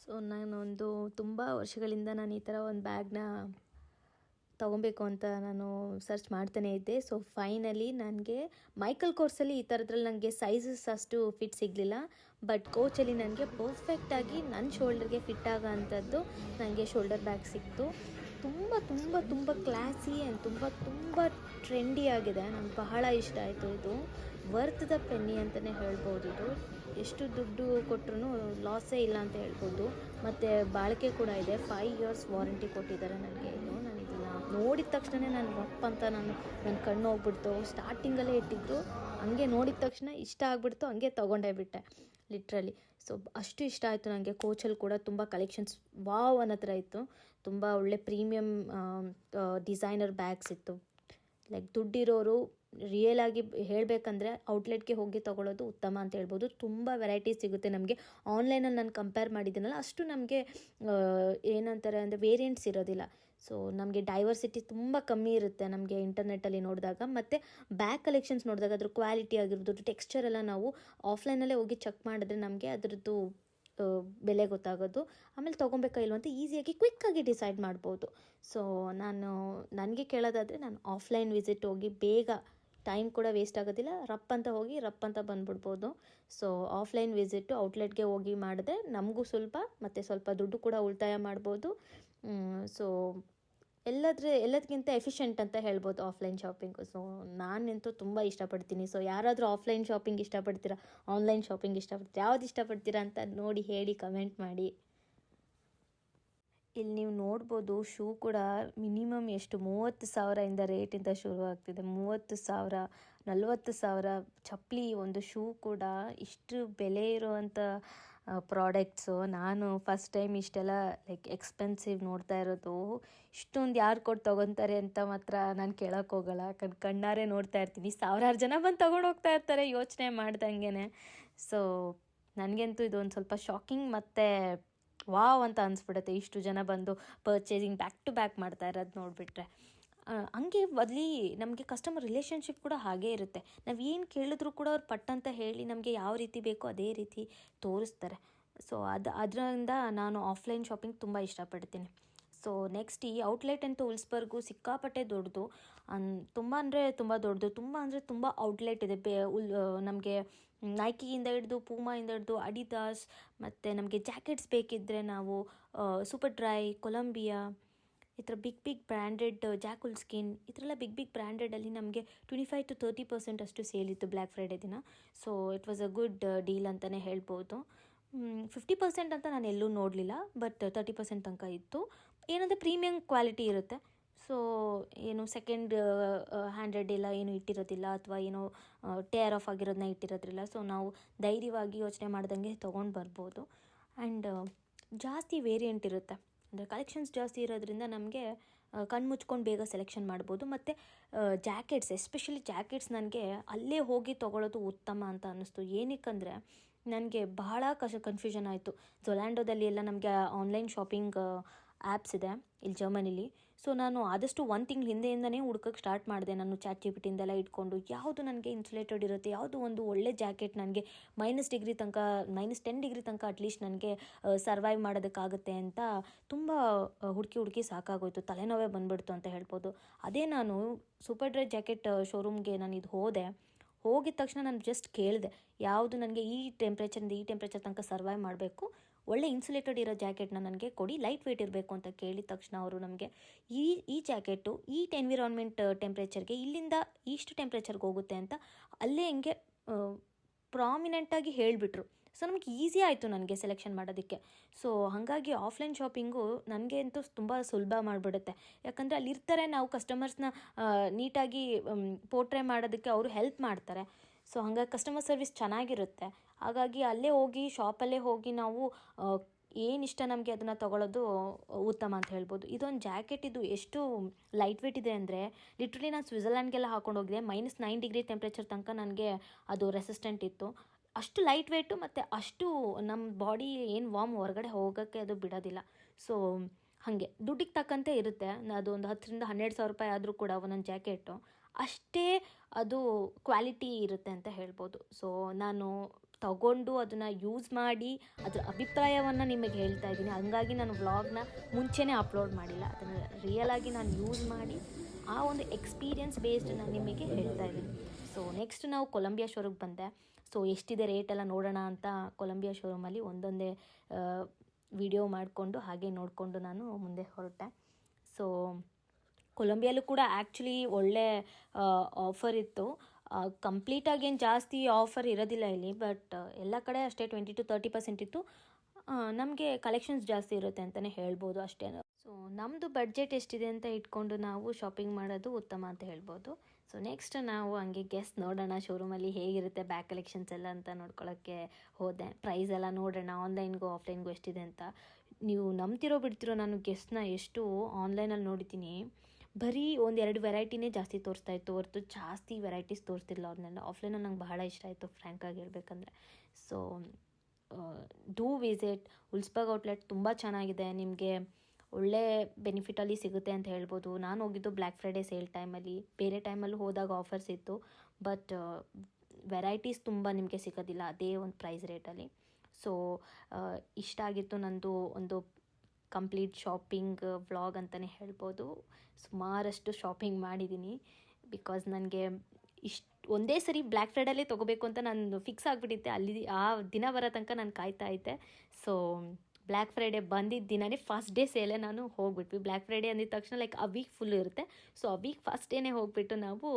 ಸೊ ನಾನೊಂದು ತುಂಬ ವರ್ಷಗಳಿಂದ ನಾನು ಈ ಥರ ಒಂದು ಬ್ಯಾಗ್ನ ತೊಗೊಬೇಕು ಅಂತ ನಾನು ಸರ್ಚ್ ಮಾಡ್ತಾನೇ ಇದ್ದೆ. ಸೊ ಫೈನಲಿ ನನಗೆ ಮೈಕಲ್ ಕಾರ್ಸಲ್ಲಿ ಈ ಥರದ್ರಲ್ಲಿ ನನಗೆ ಸೈಜಸ್ ಅಷ್ಟು ಫಿಟ್ ಸಿಗಲಿಲ್ಲ, ಬಟ್ ಕೋಚಲ್ಲಿ ನನಗೆ ಪರ್ಫೆಕ್ಟಾಗಿ ನನ್ನ ಶೋಲ್ಡರ್ಗೆ ಫಿಟ್ ಆಗೋ ಅಂಥದ್ದು ನನಗೆ ಶೋಲ್ಡರ್ ಬ್ಯಾಗ್ ಸಿಕ್ತು. ತುಂಬ ತುಂಬ ತುಂಬ ಕ್ಲಾಸಿ ಆ್ಯಂಡ್ ತುಂಬ ತುಂಬ ಟ್ರೆಂಡಿ ಆಗಿದೆ. ನನಗೆ ಬಹಳ ಇಷ್ಟ ಆಯಿತು. ಇದು ವರ್ತ್ ದ ಪೆನ್ನಿ ಅಂತಲೇ ಹೇಳ್ಬೋದು. ಇದು ಎಷ್ಟು ದುಡ್ಡು ಕೊಟ್ಟರು ಲಾಸೇ ಇಲ್ಲ ಅಂತ ಹೇಳ್ಬೋದು. ಮತ್ತು ಬಾಳಿಕೆ ಕೂಡ ಇದೆ. 5 years ವಾರಂಟಿ ಕೊಟ್ಟಿದ್ದಾರೆ ನನಗೆ. ಇದು ನಾನು ಇದನ್ನು ನೋಡಿದ ತಕ್ಷಣ ನಾನು ರಪ್ಪ ಅಂತ ನನ್ನ ಕಣ್ಣು ಹೋಗ್ಬಿಡ್ತು. ಸ್ಟಾರ್ಟಿಂಗಲ್ಲೇ ಇಟ್ಟಿದ್ದು, ಹಂಗೆ ನೋಡಿದ ತಕ್ಷಣ ಇಷ್ಟ ಆಗಿಬಿಡ್ತು, ಹಂಗೆ ತೊಗೊಂಡೇ ಬಿಟ್ಟೆ ಲಿಟ್ರಲಿ. ಸೊ ಅಷ್ಟು ಇಷ್ಟ ಆಯಿತು ನನಗೆ. ಕೋಚಲ್ಲಿ ಕೂಡ ತುಂಬ ಕಲೆಕ್ಷನ್ಸ್ ವಾವ್ ಅನ್ನೋ ಥರ ಇತ್ತು. ತುಂಬ ಒಳ್ಳೆ ಪ್ರೀಮಿಯಮ್ ಡಿಸೈನರ್ ಬ್ಯಾಗ್ಸ್ ಇತ್ತು. ಲೈಕ್ ದುಡ್ಡಿರೋರು ರಿಯಲ್ ಆಗಿ ಹೇಳಬೇಕಂದ್ರೆ ಔಟ್ಲೆಟ್ಗೆ ಹೋಗಿ ತೊಗೊಳ್ಳೋದು ಉತ್ತಮ ಅಂತ ಹೇಳ್ಬೋದು. ತುಂಬ ವೆರೈಟೀಸ್ ಸಿಗುತ್ತೆ ನಮಗೆ. ಆನ್ಲೈನಲ್ಲಿ ನಾನು ಕಂಪೇರ್ ಮಾಡಿದ್ದೀನಲ್ಲ, ಅಷ್ಟು ನಮಗೆ ಏನಂತಾರೆ ಅಂದರೆ ವೇರಿಯಂಟ್ಸ್ ಇರೋದಿಲ್ಲ. ಸೊ ನಮಗೆ ಡೈವರ್ಸಿಟಿ ತುಂಬ ಕಮ್ಮಿ ಇರುತ್ತೆ ನಮಗೆ ಇಂಟರ್ನೆಟ್ಟಲ್ಲಿ ನೋಡಿದಾಗ. ಮತ್ತು ಬ್ಯಾಗ್ ಕಲೆಕ್ಷನ್ಸ್ ನೋಡಿದಾಗ ಅದ್ರ ಕ್ವಾಲಿಟಿ ಆಗಿರ್ಬೋದು, ಟೆಕ್ಸ್ಚರ್ ಎಲ್ಲ ನಾವು ಆಫ್ಲೈನಲ್ಲೇ ಹೋಗಿ ಚೆಕ್ ಮಾಡಿದ್ರೆ ನಮಗೆ ಅದರದ್ದು ಬೆಲೆ ಗೊತ್ತಾಗೋದು. ಆಮೇಲೆ ತೊಗೊಬೇಕಾ ಇಲ್ವ ಅಂತ ಈಸಿಯಾಗಿ ಕ್ವಿಕ್ಕಾಗಿ ಡಿಸೈಡ್ ಮಾಡ್ಬೋದು. ಸೊ ನನಗೆ ಕೇಳೋದಾದರೆ ನಾನು ಆಫ್ಲೈನ್ ವಿಸಿಟ್ ಹೋಗಿ ಬೇಗ, ಟೈಮ್ ಕೂಡ ವೇಸ್ಟ್ ಆಗೋದಿಲ್ಲ, ರಪ್ ಅಂತ ಹೋಗಿ ರಪ್ ಅಂತ ಬಂದುಬಿಡ್ಬೋದು. ಸೊ ಆಫ್ಲೈನ್ ವಿಸಿಟ್ಟು ಔಟ್ಲೆಟ್ಗೆ ಹೋಗಿ ಮಾಡಿದ್ರೆ ನಮಗೂ ಸುಲಭ ಮತ್ತು ಸ್ವಲ್ಪ ದುಡ್ಡು ಕೂಡ ಉಳಿತಾಯ ಮಾಡ್ಬೋದು. ಸೊ ಎಲ್ಲದಕ್ಕಿಂತ ಎಫಿಷಿಯೆಂಟ್ ಅಂತ ಹೇಳ್ಬೋದು ಆಫ್ಲೈನ್ ಶಾಪಿಂಗು. ಸೊ ನಾನಂತೂ ತುಂಬ ಇಷ್ಟಪಡ್ತೀನಿ. ಸೊ ಯಾರಾದರೂ ಆಫ್ಲೈನ್ ಶಾಪಿಂಗ್ ಇಷ್ಟಪಡ್ತೀರಾ, ಆನ್ಲೈನ್ ಶಾಪಿಂಗ್ ಇಷ್ಟಪಡ್ತೀರಾ, ಯಾವ್ದು ಇಷ್ಟಪಡ್ತೀರಾ ಅಂತ ನೋಡಿ ಹೇಳಿ, ಕಮೆಂಟ್ ಮಾಡಿ. ಇಲ್ಲಿ ನೀವು ನೋಡ್ಬೋದು ಶೂ ಕೂಡ ಮಿನಿಮಮ್ ಎಷ್ಟು 30,000 ರೇಟಿಂದ ಶುರು ಆಗ್ತಿದೆ. 30,000, 40,000 ಚಪ್ಪಲಿ, ಒಂದು ಶೂ ಕೂಡ ಇಷ್ಟು ಬೆಲೆ ಇರುವಂಥ ಪ್ರಾಡಕ್ಟ್ಸು. ನಾನು ಫಸ್ಟ್ ಟೈಮ್ ಇಷ್ಟೆಲ್ಲ ಲೈಕ್ ಎಕ್ಸ್ಪೆನ್ಸಿವ್ ನೋಡ್ತಾ ಇರೋದು. ಇಷ್ಟೊಂದು ಯಾರು ಕೊಟ್ಟು ತೊಗೊತಾರೆ ಅಂತ ಮಾತ್ರ ನಾನು ಕೇಳೋಕ್ಕೆ ಹೋಗಲ್ಲ. ಕಣ್ಣಾರೆ ನೋಡ್ತಾ ಇರ್ತೀನಿ, ಸಾವಿರಾರು ಜನ ಬಂದು ತೊಗೊಂಡು ಹೋಗ್ತಾ ಇರ್ತಾರೆ ಯೋಚನೆ ಮಾಡ್ದಂಗೆ. ಸೊ ನನಗಂತೂ ಇದೊಂದು ಸ್ವಲ್ಪ ಶಾಕಿಂಗ್ ಮತ್ತು ವಾವ್ ಅಂತ ಅನಿಸ್ಬಿಡುತ್ತೆ. ಇಷ್ಟು ಜನ ಬಂದು ಪರ್ಚೇಸಿಂಗ್ ಬ್ಯಾಕ್ ಟು ಬ್ಯಾಕ್ ಮಾಡ್ತಾ ಇರೋದು ನೋಡಿಬಿಟ್ರೆ. ಹಂಗೆ ಬದಲಿ ನಮಗೆ ಕಸ್ಟಮರ್ ರಿಲೇಷನ್ಶಿಪ್ ಕೂಡ ಹಾಗೇ ಇರುತ್ತೆ. ನಾವು ಏನು ಕೇಳಿದ್ರು ಕೂಡ ಅವ್ರು ಪಟ್ಟಂತ ಹೇಳಿ ನಮಗೆ ಯಾವ ರೀತಿ ಬೇಕೋ ಅದೇ ರೀತಿ ತೋರಿಸ್ತಾರೆ. ಸೊ ಅದರಿಂದ ನಾನು ಆಫ್ಲೈನ್ ಶಾಪಿಂಗ್ ತುಂಬ ಇಷ್ಟಪಡ್ತೀನಿ. ಸೊ ನೆಕ್ಸ್ಟ್ ಈ ಔಟ್ಲೆಟ್ ಅಂತ ಉಲ್ಸ್ಬರ್ಗು ಸಿಕ್ಕಾಪಟ್ಟೆ ದೊಡ್ಡದು. ತುಂಬ ಅಂದರೆ ತುಂಬ ದೊಡ್ಡದು, ತುಂಬ ಔಟ್ಲೆಟ್ ಇದೆ. ನಮಗೆ ನೈಕಿಯಿಂದ ಹಿಡಿದು, ಪೂಮಾಯಿಂದ ಹಿಡಿದು, ಅಡಿದಾಸ್, ಮತ್ತು ನಮಗೆ ಜಾಕೆಟ್ಸ್ ಬೇಕಿದ್ದರೆ ನಾವು ಸೂಪರ್ ಡ್ರೈ, ಕೊಲಂಬಿಯಾ, ಈ ಥರ ಬಿಗ್ ಬ್ರ್ಯಾಂಡೆಡ್, ಜಾಕುಲ್ಸ್ಕಿನ್, ಈ ಥರ ಎಲ್ಲ ಬಿಗ್ ಬ್ರ್ಯಾಂಡೆಡಲ್ಲಿ ನಮಗೆ 25-30% ಅಷ್ಟು ಸೇಲ್ ಇತ್ತು ಬ್ಲ್ಯಾಕ್ ಫ್ರೈಡೇ ದಿನ. So it was a good deal ಅಂತಲೇ ಹೇಳ್ಬೋದು. 50% ಅಂತ ನಾನು ಎಲ್ಲೂ ನೋಡಲಿಲ್ಲ, ಬಟ್ 30% ತನಕ ಇತ್ತು. ಏನಂದರೆ ಪ್ರೀಮಿಯಂ ಕ್ವಾಲಿಟಿ ಇರುತ್ತೆ. ಸೊ ಏನು ಸೆಕೆಂಡ್ ಹ್ಯಾಂಡೆಡ್ ಎಲ್ಲ ಏನು ಇಟ್ಟಿರೋದಿಲ್ಲ, ಅಥವಾ ಏನೋ ಟೇರ್ ಆಫ್ ಆಗಿರೋದನ್ನ ಇಟ್ಟಿರೋದಿಲ್ಲ. ಸೊ ನಾವು ಧೈರ್ಯವಾಗಿ ಯೋಚನೆ ಮಾಡ್ದಂಗೆ ತೊಗೊಂಡು ಬರ್ಬೋದು. ಆ್ಯಂಡ್ ಜಾಸ್ತಿ ವೇರಿಯಂಟ್ ಇರುತ್ತೆ, ಅಂದರೆ ಕಲೆಕ್ಷನ್ಸ್ ಜಾಸ್ತಿ ಇರೋದ್ರಿಂದ ನಮಗೆ ಕಣ್ಣು ಮುಚ್ಕೊಂಡು ಬೇಗ ಸೆಲೆಕ್ಷನ್ ಮಾಡ್ಬೋದು. ಮತ್ತು ಜಾಕೆಟ್ಸ್, ಎಸ್ಪೆಷಲಿ ಜಾಕೆಟ್ಸ್ ನನಗೆ ಅಲ್ಲೇ ಹೋಗಿ ತೊಗೊಳ್ಳೋದು ಉತ್ತಮ ಅಂತ ಅನ್ನಿಸ್ತು. ಏನಕ್ಕಂದರೆ ನನಗೆ ಬಹಳ ಕನ್ಫ್ಯೂಷನ್ ಆಯಿತು. ಝೊಲ್ಯಾಂಡೋದಲ್ಲಿ ಎಲ್ಲ ನಮಗೆ ಆನ್ಲೈನ್ ಶಾಪಿಂಗ್ ಆ್ಯಪ್ಸ್ ಇದೆ ಇಲ್ಲಿ ಜರ್ಮನಿಲಿ. ಸೊ ನಾನು ಆದಷ್ಟು 1 ತಿಂಗಳ ಹಿಂದೆಯಿಂದನೇ ಹುಡ್ಕೋಕ್ಕೆ ಸ್ಟಾರ್ಟ್ ಮಾಡಿದೆ. ನಾನು ChatGPTಯಿಂದೆಲ್ಲ ಇಟ್ಕೊಂಡು ಯಾವುದು ನನಗೆ ಇನ್ಸುಲೇಟೆಡ್ ಇರುತ್ತೆ, ಯಾವುದು ಒಂದು ಒಳ್ಳೆ ಜಾಕೆಟ್ ನನಗೆ -10 ಡಿಗ್ರಿ ತನಕ ಅಟ್ಲೀಸ್ಟ್ ನನಗೆ ಸರ್ವೈವ್ ಮಾಡೋದಕ್ಕಾಗುತ್ತೆ ಅಂತ ತುಂಬ ಹುಡುಕಿ ಸಾಕಾಗೋಯ್ತು. ತಲೆನೋವೇ ಬಂದುಬಿಡ್ತು ಅಂತ ಹೇಳ್ಬೋದು. ಅದೇ ನಾನು ಸೂಪರ್ ಡ್ರೈ ಜಾಕೆಟ್ ಶೋರೂಮ್ಗೆ ನಾನು ಹೋಗಿದ ತಕ್ಷಣ ನಾನು ಜಸ್ಟ್ ಕೇಳಿದೆ, ಯಾವುದು ನನಗೆ ಈ ಟೆಂಪ್ರೇಚರ್ ತನಕ ಸರ್ವೈವ್ ಮಾಡಬೇಕು, ಒಳ್ಳೆ ಇನ್ಸುಲೇಟೆಡ್ ಇರೋ ಜಾಕೆಟ್ನ ನನಗೆ ಕೊಡಿ, ಲೈಟ್ ವೆಯ್ಟ್ ಇರಬೇಕು ಅಂತ ಕೇಳಿದ ತಕ್ಷಣ ಅವರು ನಮಗೆ ಈ ಜಾಕೆಟು ಈ ಎನ್ವಿರಾನ್ಮೆಂಟ್ ಟೆಂಪ್ರೇಚರ್ಗೆ ಇಲ್ಲಿಂದ ಇಷ್ಟು ಟೆಂಪ್ರೇಚರ್ಗೆ ಹೋಗುತ್ತೆ ಅಂತ ಅಲ್ಲೇ ಹಿಂಗೆ ಪ್ರಾಮಿನೆಂಟಾಗಿ ಹೇಳಿಬಿಟ್ರು. ಸೊ ನಮಗೆ ಈಸಿ ಆಯಿತು ನನಗೆ ಸೆಲೆಕ್ಷನ್ ಮಾಡೋದಕ್ಕೆ. ಸೊ ಹಾಗಾಗಿ ಆಫ್ಲೈನ್ ಶಾಪಿಂಗು ನನಗೆ ಅಂತೂ ತುಂಬ ಸುಲಭ ಮಾಡಿಬಿಡುತ್ತೆ. ಯಾಕಂದರೆ ಅಲ್ಲಿರ್ತಾರೆ, ನಾವು ಕಸ್ಟಮರ್ಸ್ನ ನೀಟಾಗಿ ಪೋರ್ಟ್ರೇ ಮಾಡೋದಕ್ಕೆ ಅವರು ಹೆಲ್ಪ್ ಮಾಡ್ತಾರೆ. ಸೊ ಹಾಗಾಗಿ ಕಸ್ಟಮರ್ ಸರ್ವಿಸ್ ಚೆನ್ನಾಗಿರುತ್ತೆ. ಹಾಗಾಗಿ ಅಲ್ಲೇ ಹೋಗಿ ಶಾಪಲ್ಲೇ ಹೋಗಿ ನಾವು ಏನಿಷ್ಟ ನಮಗೆ ಅದನ್ನು ತೊಗೊಳ್ಳೋದು ಉತ್ತಮ ಅಂತ ಹೇಳ್ಬೋದು. ಇದೊಂದು ಜಾಕೆಟ್ ಇದು ಎಷ್ಟು ಲೈಟ್ ವೇಟ್ ಇದೆ ಅಂದರೆ ಲಿಟ್ರಲಿ ನಾನು ಸ್ವಿಟ್ಜರ್ಲ್ಯಾಂಡ್ಗೆಲ್ಲ ಹಾಕೊಂಡು ಹೋಗಿದೆ. -9 ಡಿಗ್ರಿ ಟೆಂಪ್ರೇಚರ್ ತನಕ ನನಗೆ ಅದು ರೆಸಿಸ್ಟೆಂಟ್ ಇತ್ತು. ಅಷ್ಟು ಲೈಟ್ ವೇಟು, ಮತ್ತು ಅಷ್ಟು ನಮ್ಮ ಬಾಡಿ ಏನು ವಾರ್ಮ್ ಹೊರಗಡೆ ಹೋಗೋಕ್ಕೆ ಅದು ಬಿಡೋದಿಲ್ಲ. ಸೊ ಹಾಗೆ ದುಡ್ಡಿಗೆ ತಕ್ಕಂತೆ ಇರುತ್ತೆ. ಅದು ಒಂದು 10,000-12,000 ರೂಪಾಯಿ ಆದರೂ ಕೂಡ ಒಂದೊಂದು ಜಾಕೆಟು ಅಷ್ಟೇ ಅದು ಕ್ವಾಲಿಟಿ ಇರುತ್ತೆ ಅಂತ ಹೇಳ್ಬೋದು. ಸೊ ನಾನು ತಗೊಂಡು ಅದನ್ನು ಯೂಸ್ ಮಾಡಿ ಅದರ ಅಭಿಪ್ರಾಯವನ್ನು ನಿಮಗೆ ಹೇಳ್ತಾ ಇದ್ದೀನಿ. ಹಂಗಾಗಿ ನಾನು ವ್ಲಾಗ್ನ ಮುಂಚೆನೇ ಅಪ್ಲೋಡ್ ಮಾಡಿಲ್ಲ, ಅದನ್ನು ರಿಯಲಾಗಿ ನಾನು ಯೂಸ್ ಮಾಡಿ ಆ ಒಂದು ಎಕ್ಸ್ಪೀರಿಯನ್ಸ್ ಬೇಸ್ಡ್ ನಾನು ನಿಮಗೆ ಹೇಳ್ತಾ ಇದ್ದೀನಿ. ಸೊ ನೆಕ್ಸ್ಟ್ ನಾವು ಕೊಲಂಬಿಯಾ ಶೋರೂಮ್ಗೆ ಬಂದೆ. ಸೊ ಎಷ್ಟಿದೆ ರೇಟೆಲ್ಲ ನೋಡೋಣ ಅಂತ ಕೊಲಂಬಿಯಾ ಶೋರೂಮಲ್ಲಿ ಒಂದೊಂದೇ ವಿಡಿಯೋ ಮಾಡಿಕೊಂಡು ಹಾಗೆ ನೋಡಿಕೊಂಡು ನಾನು ಮುಂದೆ ಹೊರಟೆ. ಸೊ ಕೊಲಂಬಿಯಲ್ಲೂ ಕೂಡ ಆ್ಯಕ್ಚುಲಿ ಒಳ್ಳೆ ಆಫರ್ ಇತ್ತು. ಕಂಪ್ಲೀಟಾಗಿ ಏನು ಜಾಸ್ತಿ ಆಫರ್ ಇರೋದಿಲ್ಲ ಇಲ್ಲಿ, ಬಟ್ ಎಲ್ಲ ಕಡೆ ಅಷ್ಟೇ 20-30% ಇತ್ತು. ನಮಗೆ ಕಲೆಕ್ಷನ್ಸ್ ಜಾಸ್ತಿ ಇರುತ್ತೆ ಅಂತಲೇ ಹೇಳ್ಬೋದು ಅಷ್ಟೇ. ಸೊ ನಮ್ಮದು ಬಡ್ಜೆಟ್ ಎಷ್ಟಿದೆ ಅಂತ ಇಟ್ಕೊಂಡು ನಾವು ಶಾಪಿಂಗ್ ಮಾಡೋದು ಉತ್ತಮ ಅಂತ ಹೇಳ್ಬೋದು. ಸೊ ನೆಕ್ಸ್ಟ್ ನಾವು ಹಂಗೆ ನೋಡೋಣ ಶೋರೂಮಲ್ಲಿ ಹೇಗಿರುತ್ತೆ ಬ್ಯಾಗ್ ಕಲೆಕ್ಷನ್ಸ್ ಎಲ್ಲ ಅಂತ ನೋಡ್ಕೊಳ್ಳೋಕ್ಕೆ ಹೋದೆ. ಪ್ರೈಸ್ ಎಲ್ಲ ನೋಡೋಣ ಆನ್ಲೈನ್ಗೂ ಆಫ್ಲೈನ್ಗೂ ಎಷ್ಟಿದೆ ಅಂತ. ನೀವು ನಂಬ್ತಿರೋ ಬಿಡ್ತಿರೋ, ನಾನು ಗೆಸ್ನ ಎಷ್ಟು ಆನ್ಲೈನಲ್ಲಿ ನೋಡಿದ್ದೀನಿ. ಬರೀ ಒಂದೆರಡು ವೆರೈಟಿನೇ ಜಾಸ್ತಿ ತೋರಿಸ್ತಾ ಇತ್ತು ಹೊರತು ಜಾಸ್ತಿ ವೆರೈಟೀಸ್ ತೋರಿಸ್ತಿಲ್ಲ ಅವ್ರನ್ನೆಲ್ಲ. ಆಫ್ಲೈನು ನಂಗೆ ಬಹಳ ಇಷ್ಟ ಆಯಿತು ಫ್ರ್ಯಾಂಕಾಗಿ ಹೇಳ್ಬೇಕಂದ್ರೆ. ಸೊ ಡೂ ವಿಸಿಟ್ ಉಲ್ಸ್ಬರ್ಗ್ ಔಟ್ಲೆಟ್, ತುಂಬ ಚೆನ್ನಾಗಿದೆ, ನಿಮಗೆ ಒಳ್ಳೆ ಬೆನಿಫಿಟಲ್ಲಿ ಸಿಗುತ್ತೆ ಅಂತ ಹೇಳ್ಬೋದು. ನಾನು ಹೋಗಿದ್ದು ಬ್ಲ್ಯಾಕ್ ಫ್ರೈಡೇ ಸೇಲ್ ಟೈಮಲ್ಲಿ, ಬೇರೆ ಟೈಮಲ್ಲೂ ಹೋದಾಗ ಆಫರ್ಸ್ ಇತ್ತು, ಬಟ್ ವೆರೈಟೀಸ್ ತುಂಬ ನಿಮಗೆ ಸಿಗೋದಿಲ್ಲ ಅದೇ ಒಂದು ಪ್ರೈಸ್ ರೇಟಲ್ಲಿ. ಸೊ ಇಷ್ಟ ಆಗಿತ್ತು ನಂದು ಒಂದು ಕಂಪ್ಲೀಟ್ ಶಾಪಿಂಗ್ ವ್ಲಾಗ್ ಅಂತಲೇ ಹೇಳ್ಬೋದು. ಸುಮಾರಷ್ಟು ಶಾಪಿಂಗ್ ಮಾಡಿದ್ದೀನಿ, ಬಿಕಾಸ್ ನನಗೆ ಒಂದೇ ಸರಿ ಬ್ಲ್ಯಾಕ್ ಫ್ರೈಡಲ್ಲೇ ತೊಗೋಬೇಕು ಅಂತ ನಾನು ಫಿಕ್ಸ್ ಆಗಿಬಿಟ್ಟಿದ್ದೆ. ಅಲ್ಲಿ ಆ ದಿನ ಬರೋ ತನಕ ನಾನು ಕಾಯ್ತಾ ಇದ್ದೆ. ಸೊ ಬ್ಲ್ಯಾಕ್ ಫ್ರೈಡೇ ಬಂದಿದ್ದ ದಿನವೇ ಫಸ್ಟ್ ಡೇ ಸೇಲೇ ನಾನು ಹೋಗ್ಬಿಟ್ವಿ. ಬ್ಲ್ಯಾಕ್ ಫ್ರೈಡೇ ಅಂದಿದ ತಕ್ಷಣ ಲೈಕ್ ಆ ವೀಕ್ ಫುಲ್ ಇರುತ್ತೆ. ಸೊ ಆ ವೀಕ್ ಫಸ್ಟ್ ಡೇನೇ ಹೋಗಿಬಿಟ್ಟು ನಾವು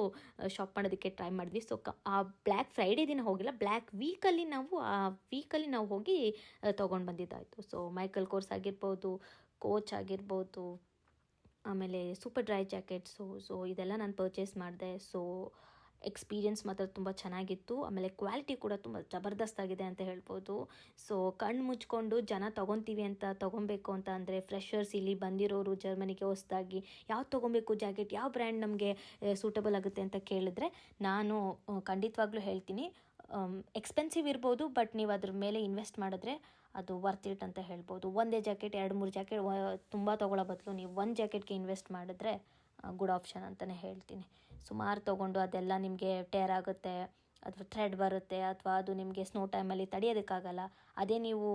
ಶಾಪ್ ಮಾಡೋದಕ್ಕೆ ಟ್ರೈ ಮಾಡಿದ್ವಿ. ಸೊ ಆ ಬ್ಲ್ಯಾಕ್ ಫ್ರೈಡೇ ದಿನ ಹೋಗಿಲ್ಲ, ಬ್ಲ್ಯಾಕ್ ವೀಕಲ್ಲಿ ನಾವು ಹೋಗಿ ತೊಗೊಂಡು ಬಂದಿದ್ದಾಯಿತು. ಸೊ ಮೈಕಲ್ ಕೋರ್ಸ್ ಆಗಿರ್ಬೋದು, ಕೋಚ್ ಆಗಿರ್ಬೋದು, ಆಮೇಲೆ ಸೂಪರ್ ಡ್ರೈ ಜಾಕೆಟ್ಸು, ಸೊ ಇದೆಲ್ಲ ನಾನು ಪರ್ಚೇಸ್ ಮಾಡಿದೆ. ಸೊ ಎಕ್ಸ್ಪೀರಿಯನ್ಸ್ ಮಾತ್ರ ತುಂಬ ಚೆನ್ನಾಗಿತ್ತು. ಆಮೇಲೆ ಕ್ವಾಲಿಟಿ ಕೂಡ ತುಂಬ ಜಬರ್ದಸ್ತಾಗಿದೆ ಅಂತ ಹೇಳ್ಬೋದು. ಸೊ ಕಣ್ಣು ಮುಚ್ಕೊಂಡು ಜನ ತೊಗೊತೀವಿ ಅಂತ ತೊಗೊಬೇಕು ಅಂತ ಅಂದರೆ ಫ್ರೆಷರ್ಸ್ ಇಲ್ಲಿ ಬಂದಿರೋರು ಜರ್ಮನಿಗೆ ಹೊಸದಾಗಿ ಯಾವ್ದು ತೊಗೊಬೇಕು ಜಾಕೆಟ್, ಯಾವ ಬ್ರ್ಯಾಂಡ್ ನಮಗೆ ಸೂಟಬಲ್ ಆಗುತ್ತೆ ಅಂತ ಕೇಳಿದ್ರೆ ನಾನು ಖಂಡಿತವಾಗ್ಲೂ ಹೇಳ್ತೀನಿ, ಎಕ್ಸ್ಪೆನ್ಸಿವ್ ಇರ್ಬೋದು, ಬಟ್ ನೀವು ಅದ್ರ ಮೇಲೆ ಇನ್ವೆಸ್ಟ್ ಮಾಡಿದ್ರೆ ಅದು ವರ್ತ್ ಇಟ್ ಅಂತ ಹೇಳ್ಬೋದು. ಒಂದೇ ಜಾಕೆಟ್ 2-3 ಜಾಕೆಟ್ ತುಂಬ ತೊಗೊಳ್ಳೋ ಬದಲು ನೀವು ಒಂದು ಜಾಕೆಟ್ಗೆ ಇನ್ವೆಸ್ಟ್ ಮಾಡಿದ್ರೆ ಗುಡ್ ಆಪ್ಷನ್ ಅಂತಲೇ ಹೇಳ್ತೀನಿ. ಸುಮಾರು ತೊಗೊಂಡು ಅದೆಲ್ಲ ನಿಮಗೆ ಟೇರ್ ಆಗುತ್ತೆ ಅಥವಾ ಥ್ರೆಡ್ ಬರುತ್ತೆ, ಅಥವಾ ಅದು ನಿಮಗೆ ಸ್ನೋ ಟೈಮಲ್ಲಿ ತಡೆಯೋದಕ್ಕಾಗಲ್ಲ. ಅದೇ ನೀವು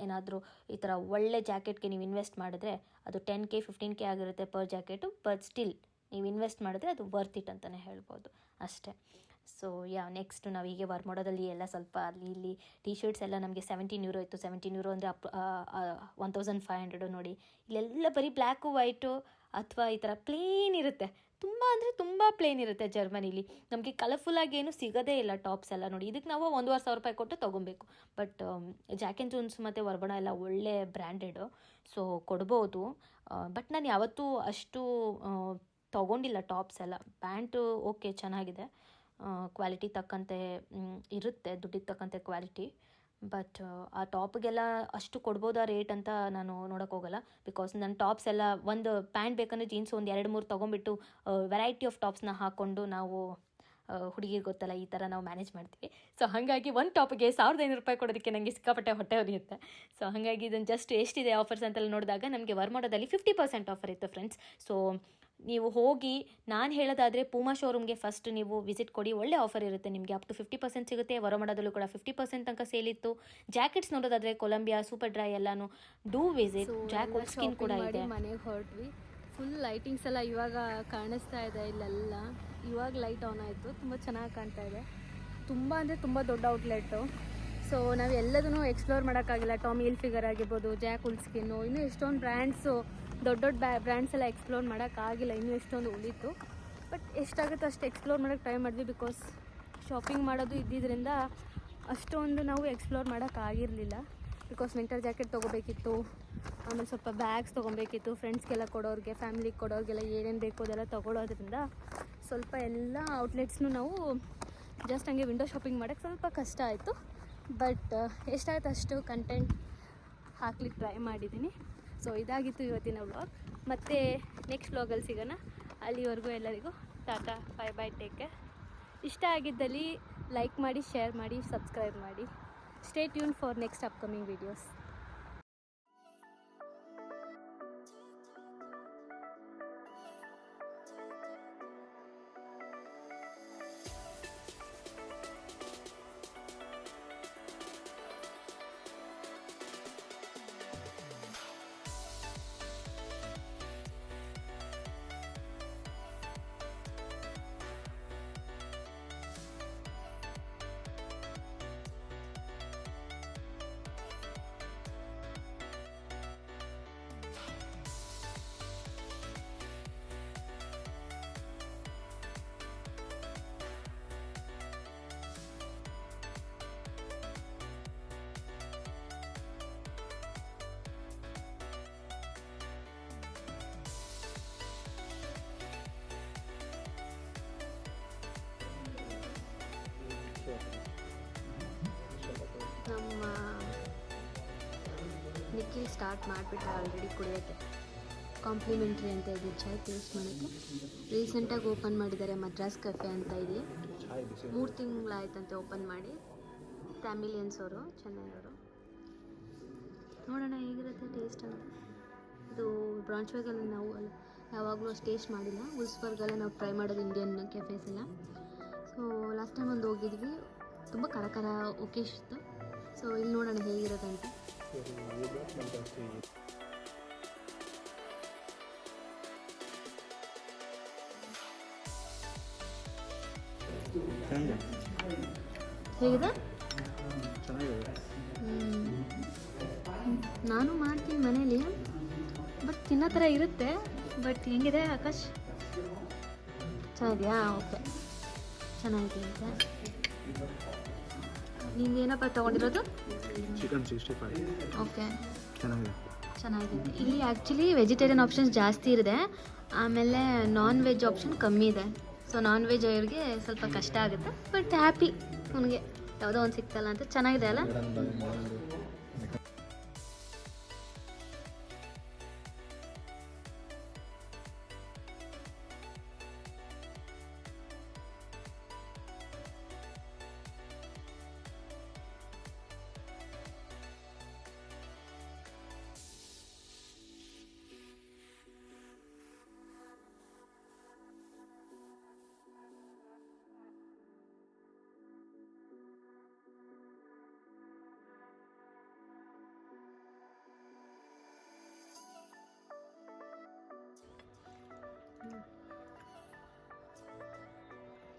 ಏನಾದರೂ ಈ ಥರ ಒಳ್ಳೆ ಜಾಕೆಟ್ಗೆ ನೀವು ಇನ್ವೆಸ್ಟ್ ಮಾಡಿದ್ರೆ ಅದು 10K 15K ಆಗಿರುತ್ತೆ ಪರ್ ಜಾಕೆಟು, ಬಟ್ ಸ್ಟಿಲ್ ನೀವು ಇನ್ವೆಸ್ಟ್ ಮಾಡಿದ್ರೆ ಅದು ವರ್ತ್ ಇಟ್ ಅಂತಲೇ ಹೇಳ್ಬೋದು ಅಷ್ಟೇ. ಸೊ ನೆಕ್ಸ್ಟು ನಾವು ಹೀಗೆ ವರ್ಮೋಡೋದಲ್ಲಿ ಎಲ್ಲ ಸ್ವಲ್ಪ ಅಲ್ಲಿ ಇಲ್ಲಿ ಟಿ ಶರ್ಟ್ಸ್ ಎಲ್ಲ ನಮಗೆ €17 ಇತ್ತು. €17 ಅಂದರೆ $1,500 ನೋಡಿ. ಇಲ್ಲೆಲ್ಲ ಬರೀ ಬ್ಲ್ಯಾಕು ವೈಟು ಅಥವಾ ಈ ಥರ ಪ್ಲೇನ್ ಇರುತ್ತೆ, ತುಂಬ ಅಂದರೆ ತುಂಬ ಪ್ಲೇನ್ ಇರುತ್ತೆ ಜರ್ಮನಿಲಿ. ನಮಗೆ ಕಲರ್ಫುಲ್ಲಾಗಿ ಏನು ಸಿಗೋದೇ ಇಲ್ಲ ಟಾಪ್ಸ್ ಎಲ್ಲ ನೋಡಿ. ಇದಕ್ಕೆ ನಾವು $1,500 ಕೊಟ್ಟು ತೊಗೊಬೇಕು. ಬಟ್ ಜಾಕ್ ಆ್ಯಂಡ್ ಜೋನ್ಸ್ ಮತ್ತು ವರ್ಬಣ ಎಲ್ಲ ಒಳ್ಳೆ ಬ್ರ್ಯಾಂಡೆಡು, ಸೊ ಕೊಡ್ಬೋದು. ಬಟ್ ನಾನು ಯಾವತ್ತೂ ಅಷ್ಟು ತೊಗೊಂಡಿಲ್ಲ ಟಾಪ್ಸ್ ಎಲ್ಲ. ಪ್ಯಾಂಟು ಓಕೆ ಚೆನ್ನಾಗಿದೆ, ಕ್ವಾಲಿಟಿ ತಕ್ಕಂತೆ ಇರುತ್ತೆ, ದುಡ್ಡಿಗೆ ತಕ್ಕಂತೆ ಕ್ವಾಲಿಟಿ. ಬಟ್ ಆ ಟಾಪ್ಗೆಲ್ಲ ಅಷ್ಟು ಕೊಡ್ಬೋದಾ ರೇಟ್ ಅಂತ ನಾನು ನೋಡೋಕೆ ಹೋಗಲ್ಲ. ಬಿಕಾಸ್ ನನ್ನ ಟಾಪ್ಸ್ ಎಲ್ಲ ಒಂದು ಪ್ಯಾಂಟ್ ಬೇಕಂದರೆ ಜೀನ್ಸ್ ಒಂದು 2-3 ತೊಗೊಂಬಿಟ್ಟು ವೆರೈಟಿ ಆಫ್ ಟಾಪ್ಸ್ನ ಹಾಕ್ಕೊಂಡು ನಾವು ಹುಡುಗಿರು ಗೊತ್ತಲ್ಲ ಈ ಥರ ನಾವು ಮ್ಯಾನೇಜ್ ಮಾಡ್ತೀವಿ. ಸೊ ಹಾಗಾಗಿ ಒಂದು ಟಾಪಿಗೆ $1,500 ಕೊಡೋದಕ್ಕೆ ನನಗೆ ಸಿಕ್ಕಾಪಟ್ಟೆ ಹೊಟ್ಟೆ ಹೊಡೆಯುತ್ತೆ. ಸೊ ಹಾಗಾಗಿ ಇದನ್ನು ಜಸ್ಟ್ ಎಷ್ಟಿದೆ ಆಫರ್ಸ್ ಅಂತೆಲ್ಲ ನೋಡಿದಾಗ ನಮಗೆ ವರ್ಮೋಡದಲ್ಲಿ 50% ಆಫರ್ ಇತ್ತು ಫ್ರೆಂಡ್ಸ್. ಸೊ ನೀವು ಹೋಗಿ, ನಾನು ಹೇಳೋದಾದರೆ ಪೂಮಾ ಶೋರೂಮ್ಗೆ ಫಸ್ಟ್ ನೀವು ವಿಸಿಟ್ ಕೊಡಿ, ಒಳ್ಳೆ ಆಫರ್ ಇರುತ್ತೆ ನಿಮಗೆ. ಅಪ್ ಟು 50% ಸಿಗುತ್ತೆ. ವರ್ಮೋಡದಲ್ಲೂ ಕೂಡ 50% ತನಕ ಸೇಲ್ ಇತ್ತು. ಜಾಕೆಟ್ಸ್ ನೋಡೋದಾದರೆ ಕೊಲಂಬಿಯಾ, ಸೂಪರ್ ಡ್ರೈ ಎಲ್ಲನೂ ಡೂ ವಿಸಿಟ್. ಜಾಕ್ ಸ್ಕಿನ್ ಕೂಡ ಇದೆ. ಮನೆಗೆ ಹೊರಟ್ವಿ. ಫುಲ್ ಲೈಟಿಂಗ್ಸ್ ಎಲ್ಲ ಇವಾಗ ಕಾಣಿಸ್ತಾ ಇದೆ ಇಲ್ಲೆಲ್ಲ. ಇವಾಗ ಲೈಟ್ ಆನ್ ಆಯಿತು, ತುಂಬ ಚೆನ್ನಾಗಿ ಕಾಣ್ತಾ ಇದೆ. ತುಂಬ ಅಂದರೆ ತುಂಬ ದೊಡ್ಡ ಔಟ್ಲೆಟ್ಟು. ಸೊ ನಾವು ಎಲ್ಲದನ್ನೂ ಎಕ್ಸ್ಪ್ಲೋರ್ ಮಾಡೋಕ್ಕಾಗಿಲ್ಲ. ಟಾಮಿ ಹಿಲ್ಫಿಗರ್ ಆಗಿರ್ಬೋದು, ಜಾಕ್ ಸ್ಕಿನ್ನು, ಇನ್ನೂ ಎಷ್ಟೊಂದು ಬ್ರ್ಯಾಂಡ್ಸು, ದೊಡ್ಡ ದೊಡ್ಡ ಬ್ರ್ಯಾಂಡ್ಸ್ ಎಲ್ಲ ಎಕ್ಸ್ಪ್ಲೋರ್ ಮಾಡೋಕ್ಕಾಗಿಲ್ಲ, ಇನ್ನೂ ಎಷ್ಟೊಂದು ಉಳಿತು. ಬಟ್ ಎಷ್ಟಾಗುತ್ತೋ ಅಷ್ಟು ಎಕ್ಸ್ಪ್ಲೋರ್ ಮಾಡೋಕ್ಕೆ ಟ್ರೈ ಮಾಡಿದ್ವಿ. ಬಿಕಾಸ್ ಶಾಪಿಂಗ್ ಮಾಡೋದು ಇದ್ದಿದ್ದರಿಂದ ಅಷ್ಟೊಂದು ನಾವು ಎಕ್ಸ್ಪ್ಲೋರ್ ಮಾಡೋಕ್ಕಾಗಿರಲಿಲ್ಲ. ಬಿಕಾಸ್ ವಿಂಟರ್ ಜಾಕೆಟ್ ತೊಗೋಬೇಕಿತ್ತು, ಆಮೇಲೆ ಸ್ವಲ್ಪ ಬ್ಯಾಗ್ಸ್ ತೊಗೊಬೇಕಿತ್ತು, ಫ್ರೆಂಡ್ಸ್ಗೆಲ್ಲ ಕೊಡೋರಿಗೆ, ಫ್ಯಾಮಿಲಿಗೆ ಕೊಡೋರಿಗೆಲ್ಲ ಏನೇನು ಬೇಕು ಅದೆಲ್ಲ ತೊಗೊಳೋದ್ರಿಂದ ಸ್ವಲ್ಪ ಎಲ್ಲ ಔಟ್ಲೆಟ್ಸ್ನು ನಾವು ಜಸ್ಟ್ ಹಂಗೆ ವಿಂಡೋ ಶಾಪಿಂಗ್ ಮಾಡೋಕ್ಕೆ ಸ್ವಲ್ಪ ಕಷ್ಟ ಆಯಿತು. ಬಟ್ ಎಷ್ಟಾಯ್ತು ಅಷ್ಟು ಕಂಟೆಂಟ್ ಹಾಕ್ಲಿಕ್ಕೆ ಟ್ರೈ ಮಾಡಿದ್ದೀನಿ. ಸೊ ಇದಾಗಿತ್ತು ಇವತ್ತಿನ ವ್ಲಾಗ್. ಮತ್ತು ನೆಕ್ಸ್ಟ್ ವ್ಲಾಗಲ್ಲಿ ಸಿಗೋಣ. ಅಲ್ಲಿವರೆಗೂ ಎಲ್ಲರಿಗೂ Tata, bye bye, take care. ಇಷ್ಟ ಆಗಿದ್ದಲ್ಲಿ ಲೈಕ್ ಮಾಡಿ, ಶೇರ್ ಮಾಡಿ, ಸಬ್ಸ್ಕ್ರೈಬ್ ಮಾಡಿ. Stay tune for next upcoming videos. ನಮ್ಮ ನಿಖಿಲ್ ಸ್ಟಾರ್ಟ್ ಮಾಡಿಬಿಟ್ರೆ ಆಲ್ರೆಡಿ ಕುಡಿಯೋಕ್ಕೆ. ಕಾಂಪ್ಲಿಮೆಂಟ್ರಿ ಅಂತ ಇದೆ ಚಾಯ್ ಟೇಸ್ಟ್ ಮಾಡೋಕ್ಕೆ. ರೀಸೆಂಟಾಗಿ ಓಪನ್ ಮಾಡಿದ್ದಾರೆ ಮದ್ರಾಸ್ ಕೆಫೆ ಅಂತ ಇಲ್ಲಿ. 3 ತಿಂಗಳಾಯ್ತಂತೆ ಓಪನ್ ಮಾಡಿ. ಫ್ಯಾಮಿಲಿಯನ್ಸ್ ಅವರು, ಚೆನ್ನೈಯವರು. ನೋಡೋಣ ಹೇಗಿರುತ್ತೆ ಟೇಸ್ಟ್ ಅಂತ. ಇದು ಬ್ರಾಂಚ್ವಾಗಲ್ಲಿ ನಾವು ಯಾವಾಗಲೂ ಅಷ್ಟು ಟೇಸ್ಟ್ ಮಾಡಿಲ್ಲ. ಉಲ್ಸ್ಬರ್ಗಲ್ಲೇ ನಾವು ಟ್ರೈ ಮಾಡೋದು ಇಂಡಿಯನ್ ಕೆಫೇಸ್ ಎಲ್ಲ. ಸೊ ಲಾಸ್ಟ್ ಟೈಮ್ ಒಂದು ಹೋಗಿದ್ವಿ, ತುಂಬ ಖರ ಓಕೆ ಇತ್ತು. ಸೊ ಇಲ್ಲಿ ನೋಡೋಣ ಹೇಗಿರುತ್ತೆ ಅಂತ. ಹೇಗಿದೆ? ನಾನು ಮಾಡ್ತೀನಿ ಮನೇಲಿ, ಬಟ್ ತಿನ್ನೋ ಥರ ಇರುತ್ತೆ. ಬಟ್ ಹೆಂಗಿದೆ ಆಕಾಶ್? ಚೆನ್ನಾಗಿದೆಯಾ? ಓಕೆ, ಚೆನ್ನಾಗಿದೆ ಅಂತ. ನೀನು ಏನಪ್ಪ ತೊಗೊಂಡಿರೋದು? ಚಿಕನ್ 65. ಓಕೆ, ಚೆನ್ನಾಗಿದೆ. ಇಲ್ಲಿ ಆ್ಯಕ್ಚುಲಿ ವೆಜಿಟೇರಿಯನ್ ಆಪ್ಷನ್ಸ್ ಜಾಸ್ತಿ ಇದೆ, ಆಮೇಲೆ ನಾನ್ ವೆಜ್ ಆಪ್ಷನ್ ಕಮ್ಮಿ ಇದೆ. ಸೊ ನಾನ್ ವೆಜ್ ಅವ್ರಿಗೆ ಸ್ವಲ್ಪ ಕಷ್ಟ ಆಗುತ್ತೆ, ಬಟ್ ಹ್ಯಾಪಿ ನನಗೆ ಯಾವುದೋ ಒಂದು ಸಿಗ್ತಲ್ಲ ಅಂತ. ಚೆನ್ನಾಗಿದೆ ಅಲ್ಲ?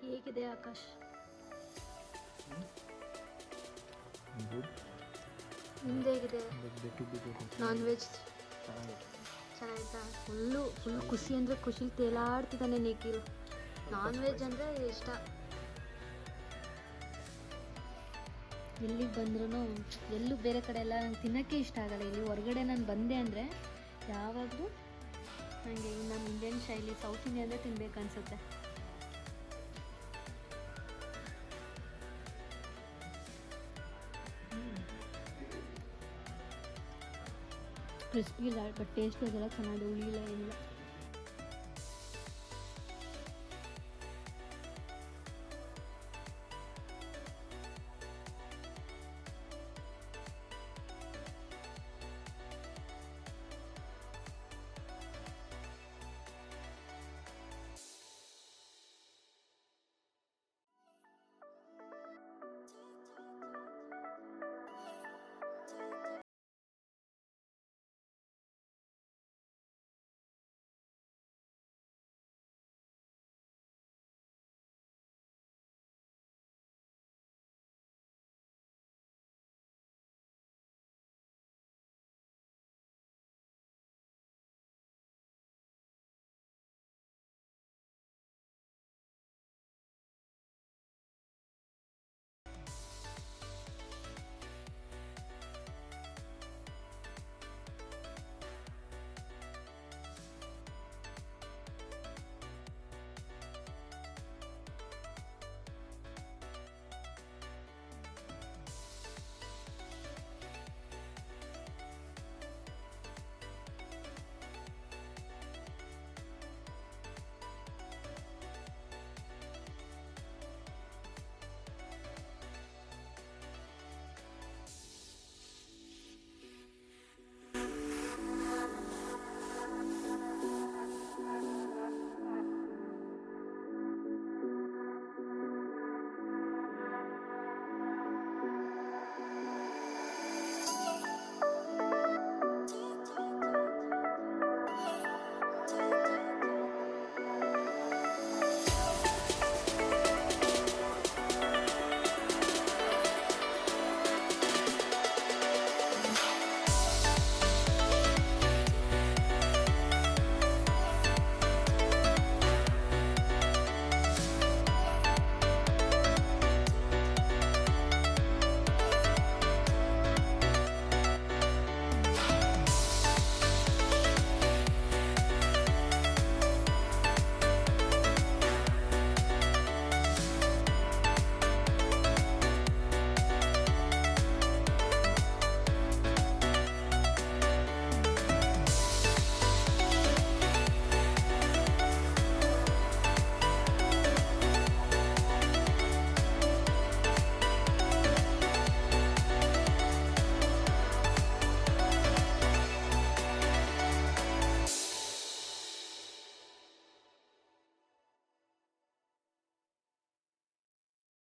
ಹೇಗಿದೆ ಆಕಾಶ್? ನಿಮ್ದು ಹೇಗಿದೆ? Non veg ಚೆನ್ನಾಗಿತ್ತಾ? ಫುಲ್ ಖುಷಿ ಅಂದರೆ ಖುಷಿಲಿ ತೇಲಾಡ್ತಿದ್ದಾನೆ ನಿಖಿಲ್. ನಾನ್ ವೆಜ್ ಅಂದರೆ ಇಷ್ಟ. ಎಲ್ಲಿಗೆ ಬಂದ್ರೂ, ಎಲ್ಲೂ ಬೇರೆ ಕಡೆ ಎಲ್ಲ ನಂಗೆ ತಿನ್ನೋಕ್ಕೆ ಇಷ್ಟ ಆಗಲ್ಲ. ಇಲ್ಲಿ ಹೊರಗಡೆ ನಾನು ಬಂದೆ ಅಂದರೆ ಯಾವಾಗಲೂ ನನಗೆ ನಮ್ಮ ಇಂಡಿಯನ್ ಶೈಲಿ, ಸೌತ್ ಇಂಡಿಯನ್ದೇ ತಿನ್ಬೇಕು ಅನಿಸುತ್ತೆ. ಕ್ರಿಸ್ಪಿ ಇಲ್ಲ, ಬಟ್ ಟೇಸ್ಟ್ ಅದೆಲ್ಲ ಚೆನ್ನಾಗಿದೆ, ಹುಳಿ ಇಲ್ಲ, ಏನಿಲ್ಲ.